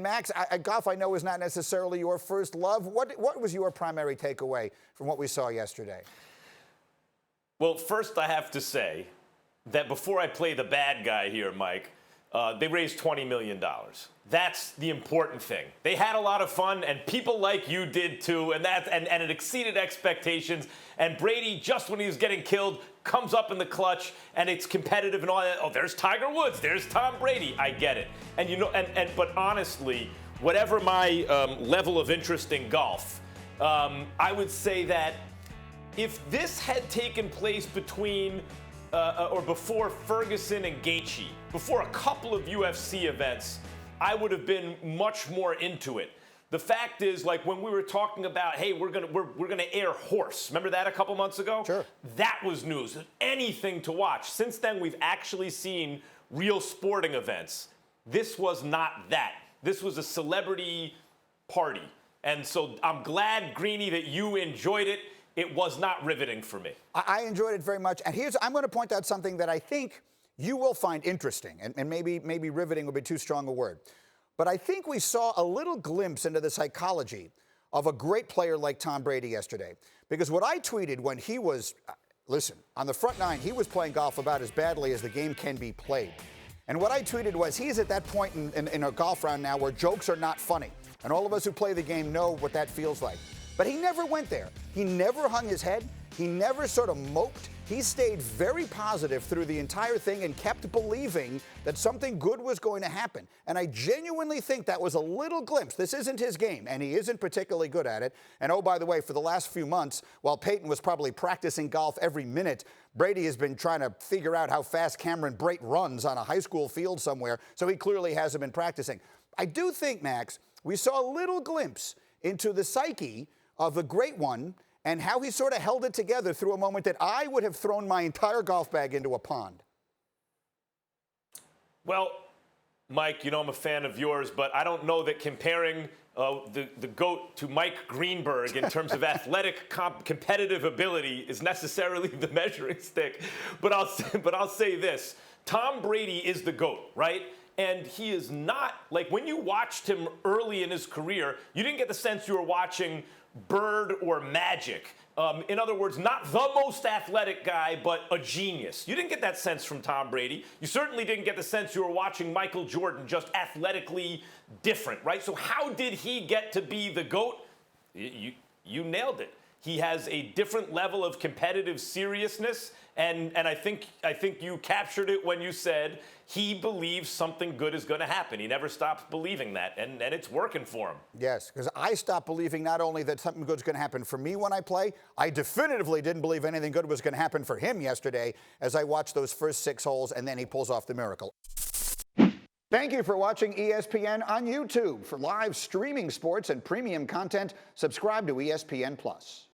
Max, golf I know is not necessarily your first love. What was your primary takeaway from what we saw yesterday? Well, first I have to say that before I play the bad guy here, Mike, they raised $20 million. That's the important thing. They had a lot of fun, and people like you did too, and it exceeded expectations. And Brady, just when he was getting killed, comes up in the clutch, and it's competitive and all that. Oh, there's Tiger Woods, there's Tom Brady. I get it. And but honestly, whatever my level of interest in golf, I would say that if this had taken place between or before Ferguson and Gaethje, before a couple of UFC events, I would have been much more into it. The fact is, like when we were talking about, hey, we're gonna air Horse. Remember that a couple months ago? Sure. That was news. Anything to watch. Since then, we've actually seen real sporting events. This was not that. This was a celebrity party. And so I'm glad, Greeny, that you enjoyed it. It was not riveting for me. I enjoyed it very much. And I'm going to point out something that I think you will find interesting, and maybe riveting would be too strong a word. But I think we saw a little glimpse into the psychology of a great player like Tom Brady yesterday. Because what I tweeted when he was, listen, on the front nine, he was playing golf about as badly as the game can be played. And what I tweeted was, he's at that point in a golf round now where jokes are not funny. And all of us who play the game know what that feels like. But he never went there. He never hung his head. He never sort of moped. He stayed very positive through the entire thing and kept believing that something good was going to happen. And I genuinely think that was a little glimpse. This isn't his game, and he isn't particularly good at it. And oh, by the way, for the last few months, while Peyton was probably practicing golf every minute, Brady has been trying to figure out how fast Cameron Brate runs on a high school field somewhere, so he clearly hasn't been practicing. I do think, Max, we saw a little glimpse into the psyche of the great one, and how he sort of held it together through a moment that I would have thrown my entire golf bag into a pond. Well, Mike, you know I'm a fan of yours, but I don't know that comparing the GOAT to Mike Greenberg in terms of athletic competitive ability is necessarily the measuring stick. But I'll say this. Tom Brady is the GOAT, right? And he is not, like when you watched him early in his career, you didn't get the sense you were watching Bird or Magic. In other words, not the most athletic guy, but a genius. You didn't get that sense from Tom Brady. You certainly didn't get the sense you were watching Michael Jordan, just athletically different, right? So how did he get to be the GOAT? You nailed it. He has a different level of competitive seriousness, and I think you captured it when you said he believes something good is going to happen. He never stops believing that, and it's working for him. Yes, because I stopped believing not only that something good is going to happen for me when I play, I definitively didn't believe anything good was going to happen for him yesterday as I watched those first 6 holes, and then he pulls off the miracle. Thank you for watching ESPN on YouTube. For live streaming sports and premium content, subscribe to ESPN+.